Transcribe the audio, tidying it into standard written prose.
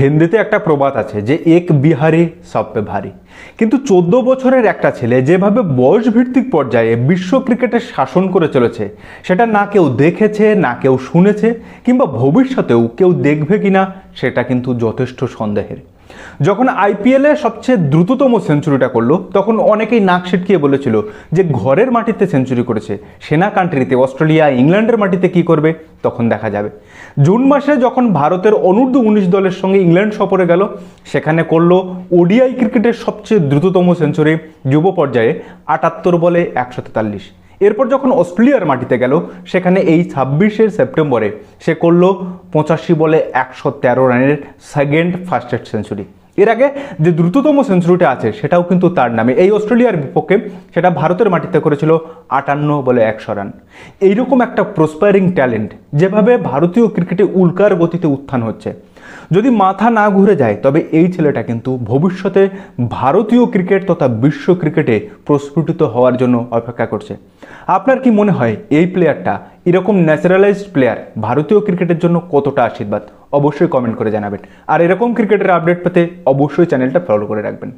হিন্দিতে একটা প্রবাদ আছে যে এক বিহারি সব পে ভারী। কিন্তু 14 বছরের একটা ছেলে যেভাবে বয়স ভিত্তিক পর্যায়ে বিশ্ব ক্রিকেটে শাসন করে চলেছে, সেটা না কেউ দেখেছে, না কেউ শুনেছে, কিংবা ভবিষ্যতেও কেউ দেখবে কিনা সেটা কিন্তু যথেষ্ট সন্দেহের। যখন আইপিএলে সবচেয়ে দ্রুততম সেঞ্চুরিটা করলো, তখন অনেকেই নাক সিটকিয়ে বলেছিল যে ঘরের মাটিতে সেঞ্চুরি করেছে, সেনা কান্ট্রিতে অস্ট্রেলিয়া ইংল্যান্ডের মাটিতে কি করবে তখন দেখা যাবে। জুন মাসে যখন ভারতের অনূর্ধ্ব-19 দলের সঙ্গে ইংল্যান্ড সফরে গেল, সেখানে করলো ওডিআই ক্রিকেটের সবচেয়ে দ্রুততম সেঞ্চুরি যুব পর্যায়ে 78 বলে 143। এরপর যখন অস্ট্রেলিয়ার মাটিতে গেল, সেখানে এই 26শে সেপ্টেম্বরে সে করলো 85 বলে 113 রানের সেকেন্ড ফাস্টেস্ট সেঞ্চুরি। এর আগে যে দ্রুততম সেঞ্চুরিটা আছে সেটাও কিন্তু তার নামে। এই অস্ট্রেলিয়ার বিপক্ষে সেটা ভারতের মাটিতে করেছিল 58 বলে 100 রান। এইরকম একটা প্রসপারিং ট্যালেন্ট যেভাবে ভারতীয় ক্রিকেটে উল্কার গতিতে উত্থান হচ্ছে, যদি মাথা না ঘুরে যায় তবে এই ছেলেটা কিন্তু ভবিষ্যতে ভারতীয় ক্রিকেট তথা বিশ্ব ক্রিকেটে প্রস্ফুটিত হওয়ার জন্য অপেক্ষা করছে। আপনার কি মনে হয় এই প্লেয়ারটা, এরকম ন্যাচারালাইজড প্লেয়ার ভারতীয় ক্রিকেটের জন্য কতটা আশীর্বাদ? অবশ্যই কমেন্ট করে জানাবেন। আর এরকম ক্রিকেটের আপডেট পেতে অবশ্যই চ্যানেলটা ফলো করে রাখবেন।